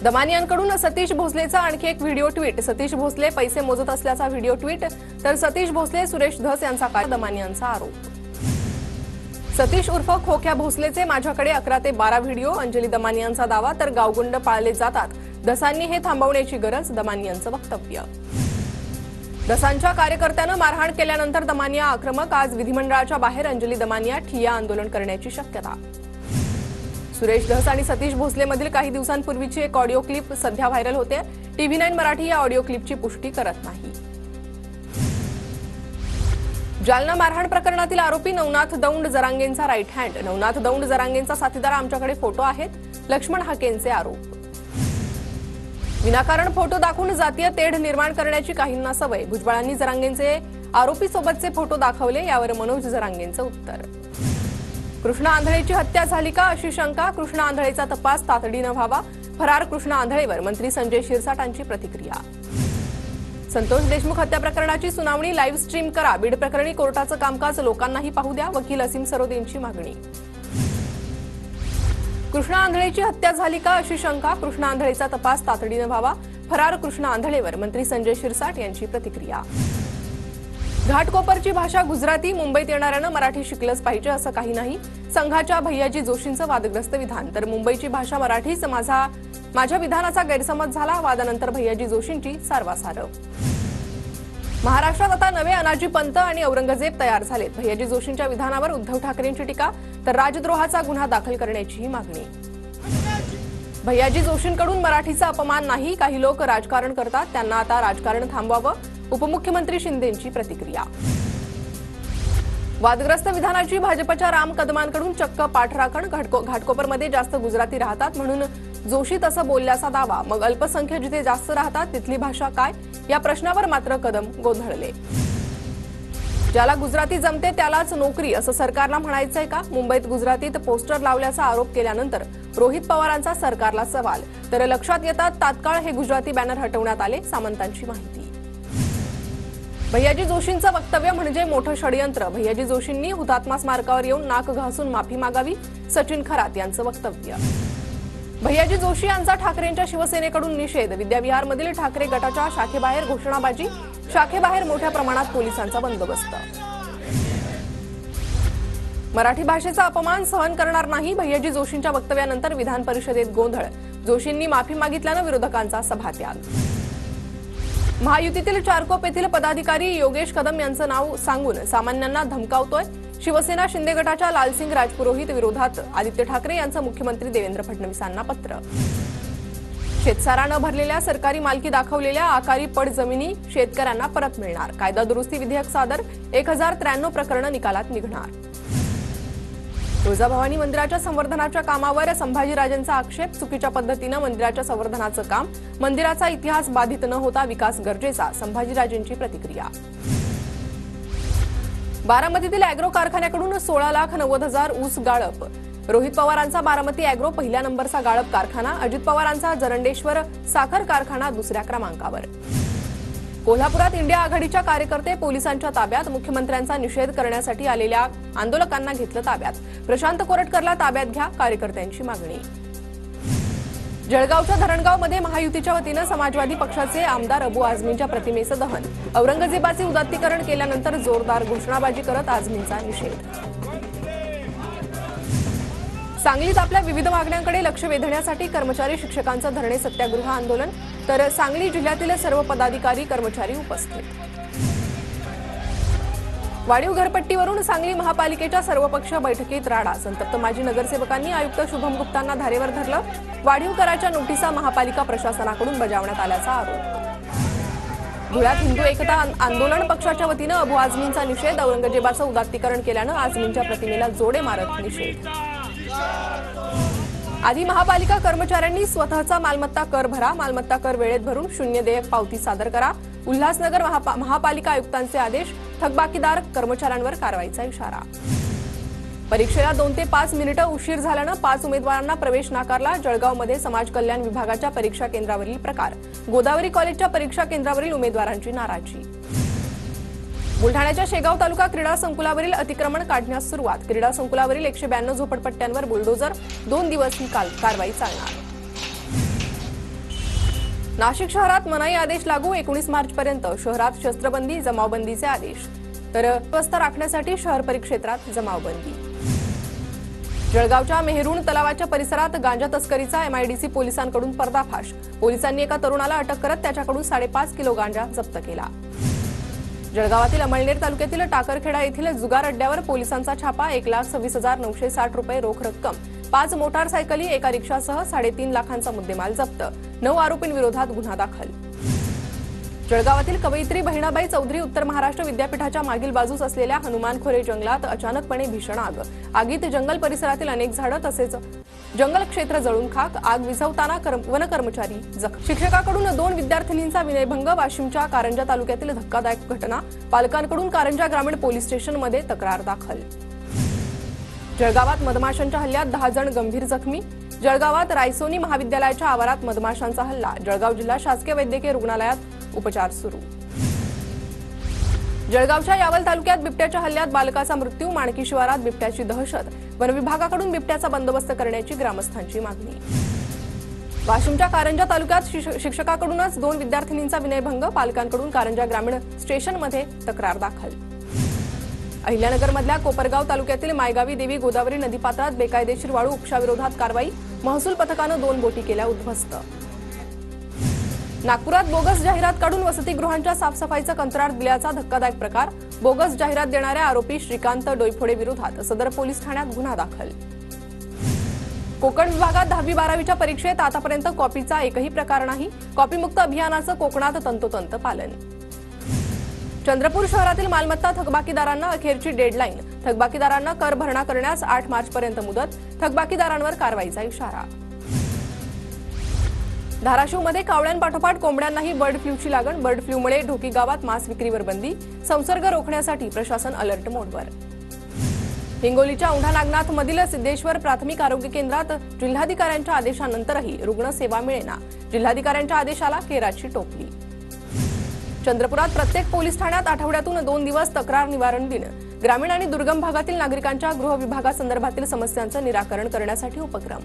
दमानियांकडून सतीश भोसलेचा आणखी एक video tweet. Satish Bhosale पैसे मोजत असल्याचा व्हिडिओ ट्विट। तर सतीश भोसले सुरेश धस यांचा काय दमानियांचा आरोप। सतीश उर्फ खोक्या भोसलेचे माझ्याकडे 11 ते 12 व्हिडिओ। अंजली दमानियांचा दावा। तर गावगुंड पाळले जातात, धसांनी हे थांबवण्याची गरज, दमानियांचं वक्तव्य। धसांच्या कार्यकर्त्यानं मारहाण केल्यानंतर दमानिया आक्रमक। आज विधिमंडळाच्या बाहेर अंजली दमानिया ठिय्या आंदोलन करण्याची शक्यता। सुरेश धस आणि सतीश भोसलेमधील काही दिवसांपूर्वीची एक ऑडिओ क्लिप सध्या व्हायरल होते। TV9 मराठी या ऑडिओ क्लिपची पुष्टी करत नाही। जालना मारहाण प्रकरणातील आरोपी नवनाथ दौंड जरांगेंचा राईट हँड। नवनाथ दौंड जरांगेंचा साथीदार आमच्याकडे फोटो आहेत, लक्ष्मण हाकेंचे आरोप। विनाकारण फोटो दाखवून जातीय तेढ निर्माण करण्याची काहींना सवय। भुजबळांनी जरांगेंचे आरोपी सोबतचे फोटो दाखवले, यावर मनोज जरांगेंचं उत्तर। कृष्णा आंधळेची हत्या झाली का अशी शंका, कृष्णा आंधळेचा तपास तातडीनं व्हावा। फरार कृष्णा आंधळेवर मंत्री संजय शिरसाटांची प्रतिक्रिया। संतोष देशमुख हत्या प्रकरणाची सुनावणी लाईव्ह स्ट्रीम करा। बीड प्रकरणी कोर्टाचं कामकाज लोकांनाही पाहू द्या, वकील असीम सरोदेंची मागणी। कृष्णा आंधळेची हत्या झाली का अशी शंका, कृष्णा आंधळेचा तपास तातडीनं व्हावा। फरार कृष्णा आंधळेवर मंत्री संजय शिरसाट यांची प्रतिक्रिया। घाटकोपरची भाषा गुजराती, मुंबईत येणाऱ्यानं मराठी शिकलंच पाहिजे असं काही नाही, संघाच्या भैयाजी जोशींचं वादग्रस्त विधान। तर मुंबईची भाषा मराठीच, माझ्या विधानाचा गैरसमज झाला, वादानंतर भैयाजी जोशींची सारवासार। महाराष्ट्रात आता नवे अनाजी पंत आणि औरंगजेब तयार झालेत। भैयाजी जोशींच्या विधानावर उद्धव ठाकरेंची टीका, तर राजद्रोहाचा गुन्हा दाखल करण्याचीही मागणी। भैयाजी जोशींकडून मराठीचा अपमान नाही, काही लोक राजकारण करतात, त्यांना आता राजकारण थांबवावं, उपमुख्यमंत्री शिंदेंची प्रतिक्रिया। वादग्रस्त विधानाची भाजपच्या राम कदमांकडून चक्क पाठराखण। घाटकोपरमध्ये जास्त गुजराती राहतात म्हणून जोशी तसं बोलल्याचा दावा। मग अल्पसंख्य जिथे जास्त राहतात तिथली भाषा काय, या प्रश्नावर मात्र कदम गोंधळले। ज्याला गुजराती जमते त्यालाच नोकरी असं सरकारला म्हणायचंय का? मुंबईत गुजरातीत पोस्टर लावल्याचा आरोप केल्यानंतर रोहित पवारांचा सरकारला सवाल। तर लक्षात येतात तात्काळ हे गुजराती बॅनर हटवण्यात आले, सामंतांची माहिती। भैयाजी जोशींचं वक्तव्य म्हणजे मोठं षडयंत्र। भैयाजी जोशींनी हुतात्मा स्मारकावर येऊन नाक घासून माफी मागावी, सचिन खरात यांचं वक्तव्य। भैयाजी जोशी यांचा ठाकरेंच्या शिवसेनेकडून निषेध। विद्याविहारमधील ठाकरे गटाच्या शाखेबाहेर घोषणाबाजी, शाखेबाहेर मोठ्या प्रमाणात पोलिसांचा बंदोबस्त। मराठी भाषेचा अपमान सहन करणार नाही, भैयाजी जोशींच्या वक्तव्यानंतर विधान परिषदेत गोंधळ। जोशींनी माफी मागितल्यानं विरोधकांचा सभात्याग। महायुतीतील चारकोप येथील पदाधिकारी योगेश कदम यांचं नाव सांगून सामान्यांना धमकावतोय। शिवसेना शिंदे गटाच्या लालसिंग राजपुरोहित विरोधात आदित्य ठाकरे यांचं मुख्यमंत्री देवेंद्र फडणवीसांना पत्र। शेतसारा न भरलेल्या सरकारी मालकी दाखवलेल्या आकारी पड जमिनी शेतकऱ्यांना परत मिळणार। कायदा दुरुस्ती विधेयक सादर, 1093 प्रकरणं निकालात निघणार। तुळजाभवानी मंदिराच्या संवर्धनाच्या कामावर संभाजीराजेंचा आक्षेप, चुकीच्या पद्धतीनं मंदिराच्या संवर्धनाचं काम, मंदिराचा इतिहास बाधित न होता विकास गरजेचा, संभाजीराजेंची प्रतिक्रिया। बारामतीतील अॅग्रो कारखान्याकडून 16,90,000 ऊस गाळप। रोहित पवारांचा बारामती अॅग्रो पहिल्या नंबरचा गाळप कारखाना, अजित पवारांचा जरंडेश्वर साखर कारखाना दुसऱ्या क्रमांकावर। कोल्हापुरात इंडिया आघाडीच्या कार्यकर्ते पोलिसांच्या ताब्यात, मुख्यमंत्र्यांचा निषेध करण्यासाठी आलेल्या आंदोलकांना घेतलं ताब्यात। प्रशांत कोरटकरला ताब्यात घ्या, कार्यकर्त्यांची मागणी। जळगावच्या धरणगावमध्ये महायुतीच्या वतीनं समाजवादी पक्षाचे आमदार अबू आझमींच्या प्रतिमेचं दहन। औरंगजेबाचे उदात्तीकरण केल्यानंतर जोरदार घोषणाबाजी करत आझमींचा निषेध। सांगलीत आपल्या विविध मागण्यांकडे लक्ष वेधण्यासाठी कर्मचारी शिक्षकांचं धरणे सत्याग्रह आंदोलन। तर सांगली जिल्ह्यातील सर्व पदाधिकारी कर्मचारी उपस्थित। वाढीव घरपट्टीवरून सांगली महापालिकेच्या सर्वपक्षीय बैठकीत राडा। संतप्त माजी नगरसेवकांनी आयुक्त शुभम गुप्तांना धारेवर धरलं। वाढीव कराच्या नोटिसा महापालिका प्रशासनाकडून बजावण्यात आल्याचा आरोप। धुळ्यात हिंदू एकता आंदोलन पक्षाच्या वतीनं अबू आझमींचा निषेध। औरंगजेबाचं उदात्तीकरण केल्यानं आझमींच्या प्रतिमेला जोडे मारत निषेध। आधी महापालिका कर्मचाऱ्यांनी स्वतःचा मालमत्ता कर भरा, मालमत्ता कर वेळेत भरून शून्य देयक पावती सादर करा। उल्हासनगर महापालिका आयुक्तांचे आदेश, थकबाकीदार कर्मचाऱ्यांवर कारवाईचा इशारा। परीक्षेला 2 ते 5 मिनिटं उशीर झाल्यानं 5 उमेदवारांना प्रवेश नाकारला। जळगावमध्ये समाज कल्याण विभागाच्या परीक्षा केंद्रावरील प्रकार, गोदावरी कॉलेजच्या परीक्षा केंद्रावरील उमेदवारांची नाराजी। बुलढाण्याच्या शेगाव तालुका क्रीडा संकुलावरील अतिक्रमण काढण्यास सुरुवात। क्रीडा संकुलावरील 192 झोपडपट्ट्यांवर बुलडोजर, 2 दिवस ही कारवाई चालणार। नाशिक शहरात मनाई आदेश लागू 19 मार्चपर्यंत शहरात शस्त्रबंदी जमावबंदीचे आदेश तर व्यवस्थ राखण्यासाठी शहर परिक्षेत्रात जमावबंदी। जळगावच्या मेहरुण तलावाच्या परिसरात गांजा तस्करीचा एमआयडीसी पोलिसांकडून पर्दाफाश। पोलिसांनी एका तरुणाला अटक करत त्याच्याकडून 5.5 किलो गांजा जप्त केला। जळगावातील अमळनेर तालुक्यातील टाकरखेडा येथील जुगार अड्ड्यावर पोलिसांचा छापा। 1,26,960 रुपये रोख रक्कम, 5 मोटारसायकली, एका रिक्षासह 3.5 लाखांचा मुद्देमाल जप्त। 9 आरोपींविरोधात गुन्हा दाखल। जळगावातील कवयित्री बहिणाबाई चौधरी उत्तर महाराष्ट्र विद्यापीठाच्या मागील बाजूस असलेल्या हनुमान खोरे जंगलात अचानकपणे भीषण आग। आगीत जंगल परिसरातील अनेक झाडं तसेच जंगल क्षेत्र जळून खाक। आग विझवताना वन कर्मचारी जखमी। शिक्षकाकडून 2 विद्यार्थिनींचा विनयभंग। वाशिमच्या कारंजा तालुक्यातील धक्कादायक घटना। पालकांकडून कारंजा ग्रामीण पोलीस स्टेशनमध्ये तक्रार दाखल। जळगावात मधमाशांच्या हल्ल्यात 10 जण गंभीर जखमी। जळगावात रायसोनी महाविद्यालयाच्या आवारात मधमाशांचा हल्ला। जळगाव जिल्हा शासकीय वैद्यकीय रुग्णालयात उपचार सुरू। जळगावच्या यावल तालुक्यात बिबट्याच्या हल्ल्यात बालकाचा मृत्यू। माणकी शिवारात बिबट्याची दहशत। वन विभागाकडून बिबट्याचा बंदोबस्त करण्याची ग्रामस्थांची मागणी। वाशिमच्या कारंजा तालुक्यात शिक्षकाकडूनच 2 विद्यार्थिनींचा विनयभंग। पालकांकडून कारंजा ग्रामीण स्टेशनमध्ये तक्रार दाखल। अहिल्यानगरमधल्या कोपरगाव तालुक्यातील मायगावी देवी गोदावरी नदीपात्रात बेकायदेशीर वाळू उपशाविरोधात कारवाई। महसूल पथकानं 2 बोटी केल्या उद्ध्वस्त। नागपुरात बोगस जाहिरात काढून वसतिगृहांच्या साफसफाईचा कंत्राट दिल्याचा धक्कादायक प्रकार। बोगस जाहिरात देणाऱ्या आरोपी श्रीकांत डोईफोडे विरोधात सदर पोलीस ठाण्यात गुन्हा दाखल। कोकण विभागात 10वी-12वीच्या परीक्षेत आतापर्यंत कॉपीचा एकही प्रकार नाही। कॉपीमुक्त अभियानाचं कोकणात तंतोतंत पालन। चंद्रपूर शहरातील मालमत्ता थकबाकीदारांना अखेरची डेडलाईन। थकबाकीदारांना कर भरणा करण्यास 8 मार्चपर्यंत मुदत। थकबाकीदारांवर कारवाईचा इशारा। धाराशिवमध्ये कावळ्यांपाठोपाठ कोंबड्यांनाही बर्ड फ्लूची लागण। बर्ड फ्लूमुळे ढोकी गावात मांस विक्रीवर बंदी। संसर्ग रोखण्यासाठी प्रशासन अलर्ट मोडवर। हिंगोलीच्या औंढा नागनाथमधील सिद्धेश्वर प्राथमिक आरोग्य केंद्रात जिल्हाधिकाऱ्यांच्या आदेशानंतरही रुग्णसेवा मिळेना। जिल्हाधिकाऱ्यांच्या आदेशाला केराची टोपली। चंद्रपुरात प्रत्येक पोलीस ठाण्यात आठवड्यातून 2 दिवस तक्रार निवारण दिन। ग्रामीण आणि दुर्गम भागातील नागरिकांच्या गृह विभागासंदर्भातील समस्यांचं निराकरण करण्यासाठी उपक्रम।